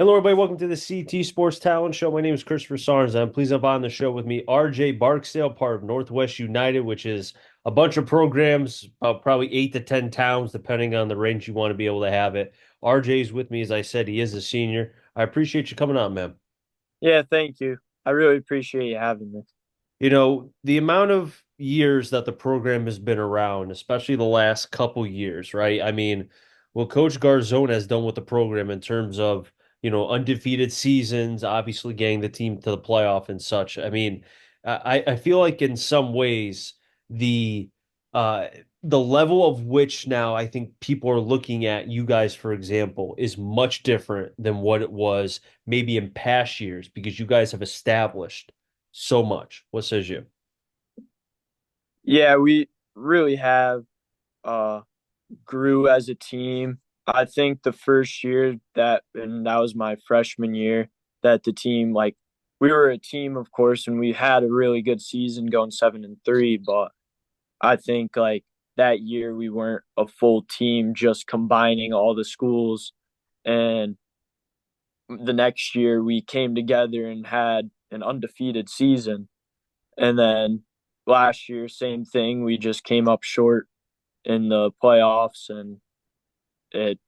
Hello, everybody. Welcome to the CT Sports Talent Show. My name is Christopher Sarnes. I'm pleased to have on the show with me RJ Barksdale, part of Northwest United, which is a bunch of programs, probably 8 to 10 towns, depending on the range you want to be able to have it. RJ's with me, as I said, he is a senior. I appreciate you coming on, man. Yeah, thank you. I really appreciate you having me. The amount of years that the program has been around, especially the last couple years, right? I mean, what Coach Garzone has done with the program in terms of, undefeated seasons, obviously getting the team to the playoff and such. I mean, I feel like in some ways the uh the level of which now I think people are looking at you guys, for example, is much different than what it was maybe in past years because you guys have established so much. What says you? Yeah, we really have uh grew as a team. I think the first year and that was my freshman year, that the team, like, we were a team, of course, and we had a really good season going 7-3, but I think like that year we weren't a full team just combining all the schools, and the next year we came together and had an undefeated season. And then last year, same thing. We just came up short in the playoffs, and it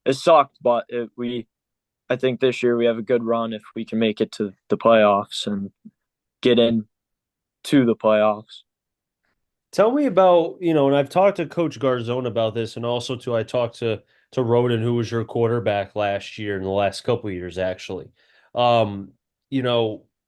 it sucked. But I think this year we have a good run if we can make it to the playoffs and get in to the playoffs. Tell me about, and I've talked to Coach Garzone about this, and also I talked to Roden, who was your quarterback last year and the last couple of years, actually. Um,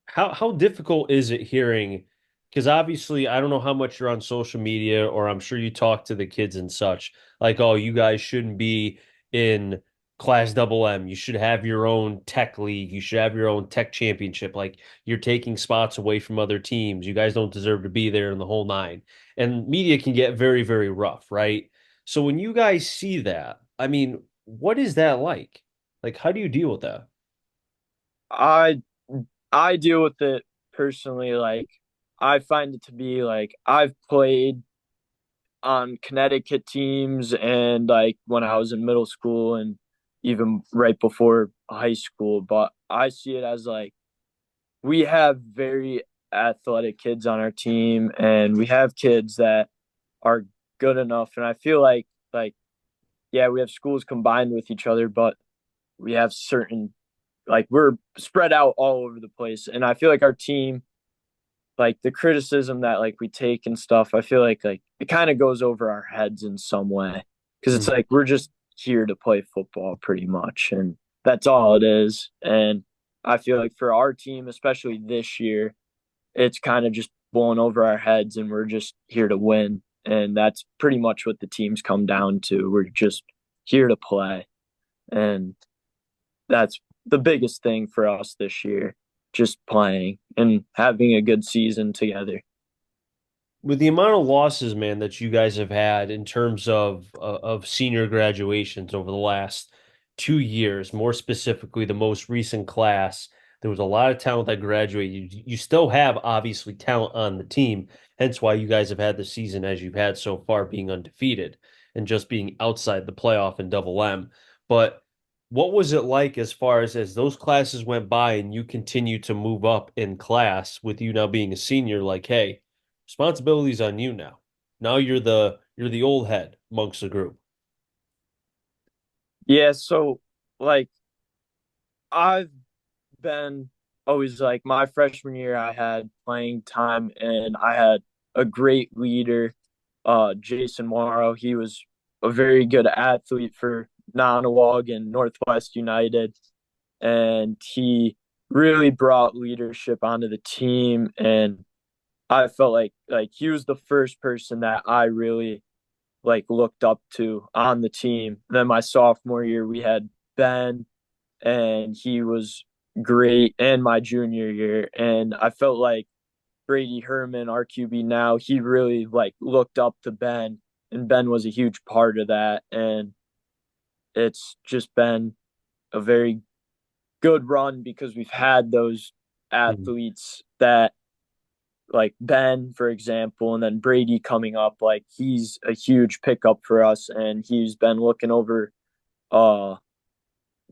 how difficult is it hearing? Because obviously, I don't know how much you're on social media, or I'm sure you talk to the kids and such. Like, oh, you guys shouldn't be in Class Double M. You should have your own tech league. You should have your own tech championship. Like, you're taking spots away from other teams. You guys don't deserve to be there in the whole nine, and media can get very, very rough, right? So when you guys see that, I mean, what is that like? Like, how do you deal with that? I I deal with it personally. Like, I find it to be like I've played on Connecticut teams, and like when I was in middle school and even right before high school, but I see it as like we have very athletic kids on our team, and we have kids that are good enough. And I feel like yeah, we have schools combined with each other, but we have certain, like, we're spread out all over the place. And I feel like our team, like the criticism that like we take and stuff, I feel like it kind of goes over our heads in some way, because it's Mhm. like we're just here to play football pretty much, and that's all it is. And I feel like for our team, especially this year, it's kind of just blowing over our heads, and we're just here to win. And that's pretty much what the teams come down to. We're just here to play. And that's the biggest thing for us this year, just playing and having a good season together. With the amount of losses, man, that you guys have had in terms of senior graduations over the last 2 years, more specifically the most recent class, there was a lot of talent that graduated. You still have obviously talent on the team, hence why you guys have had the season as you've had so far, being undefeated and just being outside the playoff in Double M. But what was it like as far as those classes went by and you continue to move up in class with you now being a senior? Like, hey, responsibility's on you now. Now you're the old head amongst the group. Yeah, so like I've been always like my freshman year, I had playing time, and I had a great leader, Jason Morrow. He was a very good athlete for Nonawag and Northwest United, and he really brought leadership onto the team. And I felt like he was the first person that I really like looked up to on the team. Then my sophomore year, we had Ben, and he was great. And my junior year, and I felt like Brady Herman, our QB now, he really like looked up to Ben, and Ben was a huge part of that. And it's just been a very good run because we've had those Mhm. athletes that, like Ben, for example, and then Brady coming up. Like, he's a huge pickup for us, and he's been looking over uh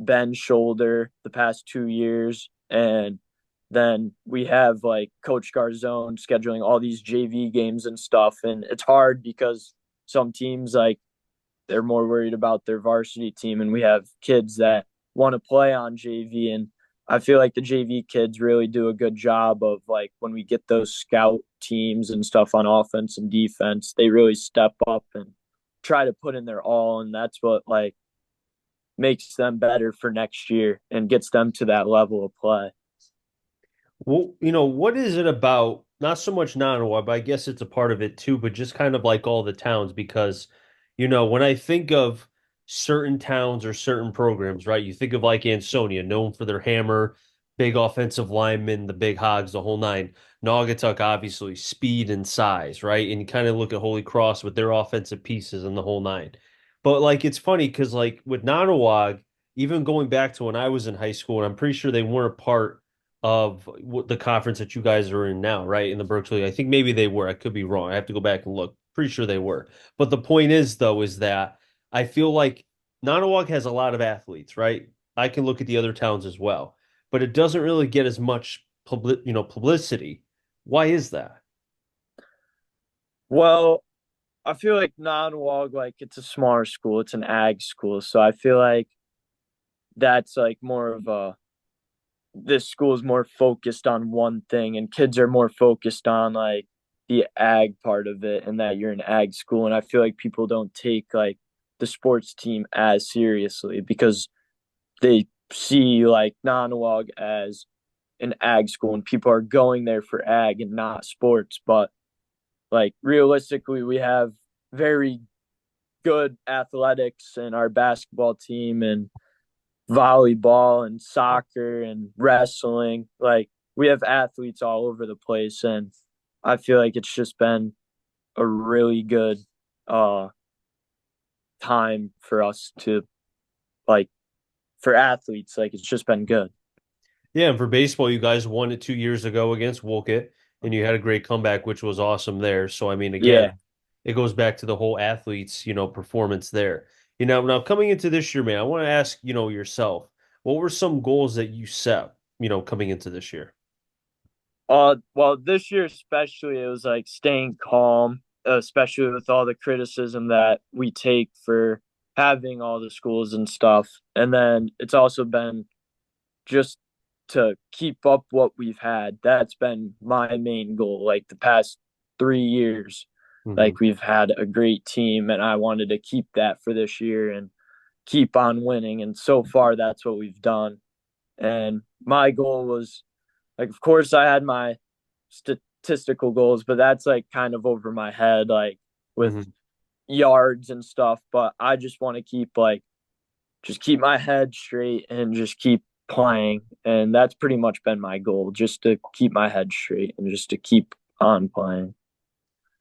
Ben's shoulder the past 2 years. And then we have like Coach Garzone scheduling all these JV games and stuff. And it's hard because some teams like they're more worried about their varsity team, and we have kids that want to play on JV. And I feel like the JV kids really do a good job of like when we get those scout teams and stuff on offense and defense, they really step up and try to put in their all, and that's what like makes them better for next year and gets them to that level of play. Well, what is it about, not so much Nanawa, but I guess it's a part of it too, but just kind of like all the towns, because, when I think of certain towns or certain programs, right, you think of like Ansonia, known for their hammer, big offensive linemen, the big hogs, the whole nine. Naugatuck, obviously, speed and size, right? And you kind of look at Holy Cross with their offensive pieces and the whole nine. But like, it's funny because like with Nanawag, even going back to when I was in high school, and I'm pretty sure they weren't part of the conference that you guys are in now, right? In the Berkeley, I think maybe they were. I could be wrong. I have to go back and look. Pretty sure they were. But the point is, though, is that I feel like Nonawag has a lot of athletes, right? I can look at the other towns as well, but it doesn't really get as much publicity. Why is that? Well, I feel like non-wog like it's a smaller school, it's an ag school, so I feel like that's like more of a this school is more focused on one thing, and kids are more focused on like the ag part of it, and that you're an ag school. And I feel like people don't take like the sports team as seriously because they see like Nanawag as an ag school, and people are going there for ag and not sports. But like realistically, we have very good athletics in our basketball team and volleyball and soccer and wrestling. Like we have athletes all over the place, and I feel like it's just been a really good uh time for us to like for athletes. Like it's just been good. Yeah, and for baseball, you guys won it 2 years ago against Wolcott, and you had a great comeback, which was awesome there. So, I mean, Yeah. again, it goes back to the whole athletes, performance there. Now coming into this year, man, I want to ask, yourself, what were some goals that you set, coming into this year? Well, this year especially, it was like staying calm, especially with all the criticism that we take for having all the schools and stuff. And then it's also been just to keep up what we've had. That's been my main goal. Like the past 3 years, Hmm. like we've had a great team, and I wanted to keep that for this year and keep on winning. And so far, that's what we've done. And my goal was like, of course, I had my statistical goals, but that's like kind of over my head, like with Hmm. yards and stuff. But I just want to keep like just keep my head straight and just keep playing. And that's pretty much been my goal, just to keep my head straight and just to keep on playing.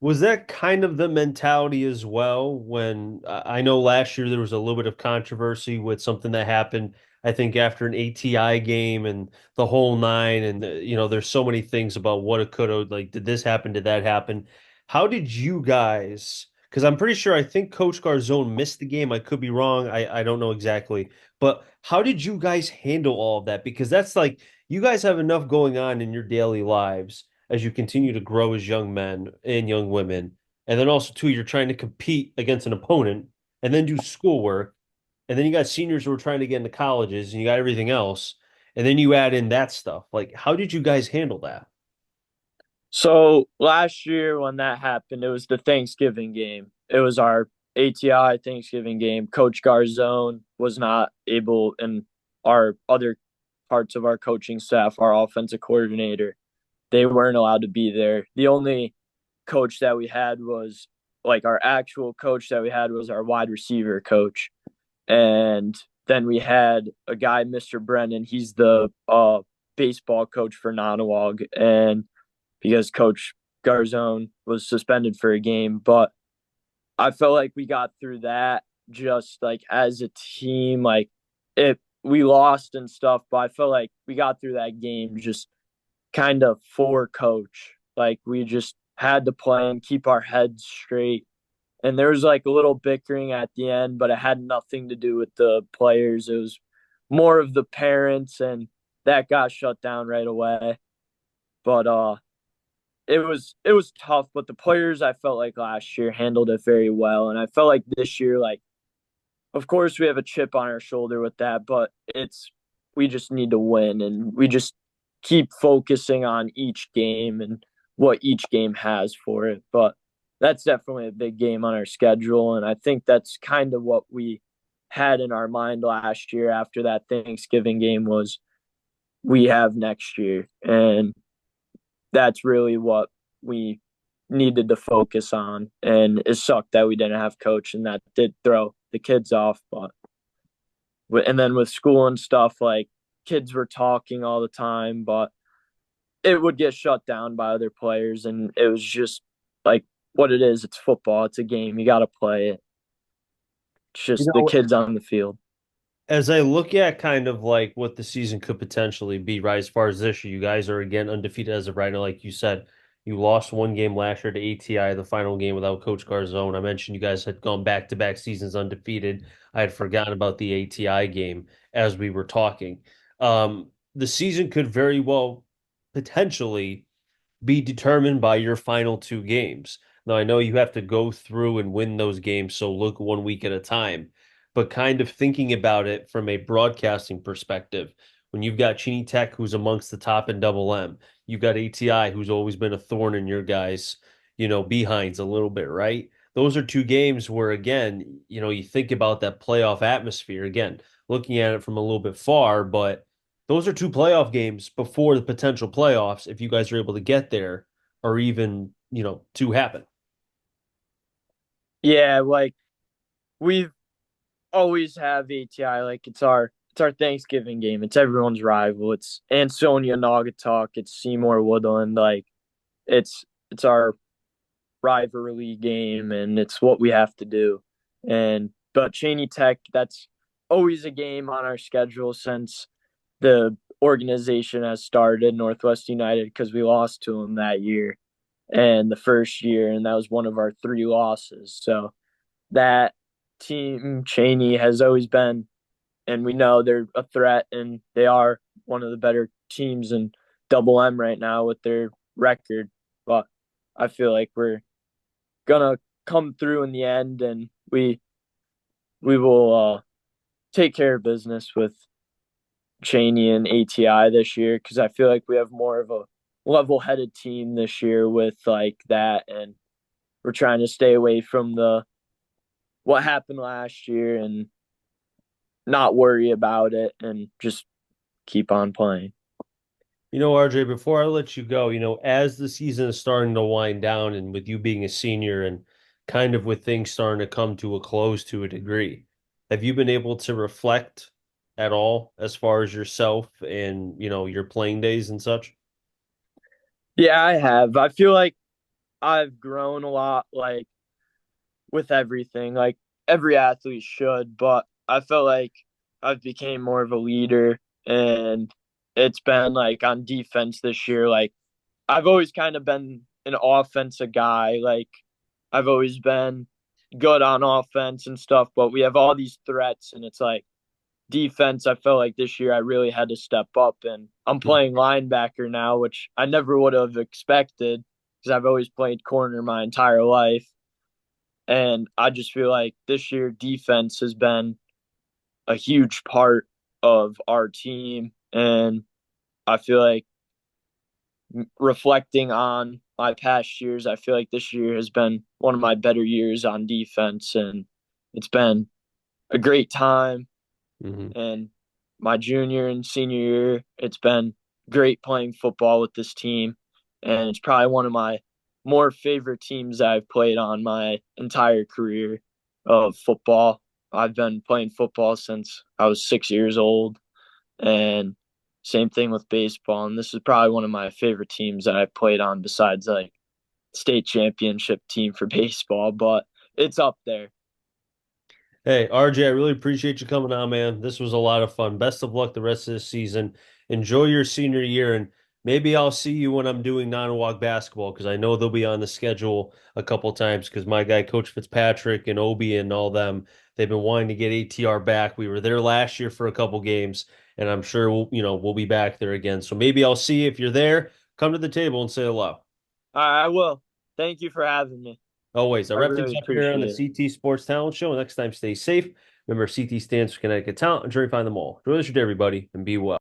Was that kind of the mentality as well when I know last year there was a little bit of controversy with something that happened, I think, after an ATI game and the whole nine, and there's so many things about what it could have, like, did this happen? Did that happen? How did you guys? Because I'm pretty sure I think Coach Garzone missed the game. I could be wrong. I don't know exactly, but how did you guys handle all of that? Because that's like you guys have enough going on in your daily lives as you continue to grow as young men and young women. And then also, too, you're trying to compete against an opponent and then do schoolwork. And then you got seniors who are trying to get into colleges and you got everything else. And then you add in that stuff. Like, how did you guys handle that? So last year when that happened, it was the Thanksgiving game. It was our ATI Thanksgiving game. Coach Garzone was not able, and our other parts of our coaching staff, our offensive coordinator, they weren't allowed to be there. The only coach that we had was like our actual coach that we had was our wide receiver coach. And then we had a guy, Mr. Brennan. He's the baseball coach for Nonawag. And because Coach Garzone was suspended for a game. But I felt like we got through that just like as a team. Like it, we lost and stuff, but I felt like we got through that game just kind of for Coach. Like we just had to play and keep our heads straight. And there was like a little bickering at the end, but it had nothing to do with the players. It was more of the parents, and that got shut down right away. But it was tough, but the players I felt like last year handled it very well, and I felt like this year, like, of course we have a chip on our shoulder with that, but it's we just need to win, and we just keep focusing on each game and what each game has for it. But that's definitely a big game on our schedule, and I think that's kind of what we had in our mind last year after that Thanksgiving game was we have next year, and that's really what we needed to focus on. And it sucked that we didn't have coach, and that did throw the kids off. But and then with school and stuff, like kids were talking all the time, but it would get shut down by other players, and it was just like what it is. It's football. It's a game. You got to play it. It's You just the know, kids on the field. as I look at kind of like what the season could potentially be, right? As far as this year, you guys are again undefeated as of right now. Like you said, you lost one game last year to ATI, the final game without Coach Garzone. I mentioned you guys had gone back-to-back seasons undefeated. I had forgotten about the ATI game as we were talking. The season could very well potentially be determined by your final two games. Now, I know you have to go through and win those games, so look one week at a time. But kind of thinking about it from a broadcasting perspective, when you've got Cheney Tech, who's amongst the top in Double M, you've got ATI, who's always been a thorn in your guys, behinds a little bit, right? Those are two games where, again, you think about that playoff atmosphere. Again, looking at it from a little bit far, but those are two playoff games before the potential playoffs, if you guys are able to get there, or even, to happen. Yeah, like we've always have ATI. Like it's our Thanksgiving game. It's everyone's rival. It's Ansonia Naugatuck. It's Seymour Woodland. Like it's our rivalry game, and it's what we have to do. And but Cheney Tech, that's always a game on our schedule since the organization has started, Northwest United, because we lost to them that year and the first year, and that was one of our three losses. So that team Cheney has always been, and we know they're a threat, and they are one of the better teams in Double M right now with their record. But I feel like we're gonna come through in the end, and we will take care of business with Cheney and ATI this year because I feel like we have more of a level-headed team this year with like that, and we're trying to stay away from the what happened last year and not worry about it and just keep on playing. RJ, before I let you go, as the season is starting to wind down and with you being a senior and kind of with things starting to come to a close to a degree, have you been able to reflect at all as far as yourself and, your playing days and such? Yeah, I have. I feel like I've grown a lot, like with everything, like every athlete should, but I felt like I've became more of a leader, and it's been like on defense this year. Like I've always kind of been an offensive guy. Like I've always been good on offense and stuff, but we have all these threats, and it's like defense. I felt like this year I really had to step up, and I'm playing linebacker now, which I never would have expected because I've always played corner my entire life. And I just feel like this year defense has been a huge part of our team. And I feel like reflecting on my past years, I feel like this year has been one of my better years on defense. And it's been a great time. Mm-hmm. And my junior and senior year, it's been great playing football with this team. And it's probably one of my more favorite teams I've played on my entire career of football. I've been playing football since I was 6 years old. And same thing with baseball. And this is probably one of my favorite teams that I've played on besides like state championship team for baseball, but it's up there. Hey, RJ, I really appreciate you coming on, man. This was a lot of fun. Best of luck the rest of this season. Enjoy your senior year, and maybe I'll see you when I'm doing non-walk basketball because I know they'll be on the schedule a couple times because my guy Coach Fitzpatrick and Obi and all them they've been wanting to get ATR back. We were there last year for a couple games, and I'm sure we'll be back there again. So maybe I'll see you if you're there. Come to the table and say hello. I will. Thank you for having me. Always. I I wrap really things up here on the appreciate it. CT Sports Talent Show. Next time, stay safe. Remember, CT stands for Connecticut Talent. I'm sure you find them all. Enjoy the rest of your day, everybody, and be well.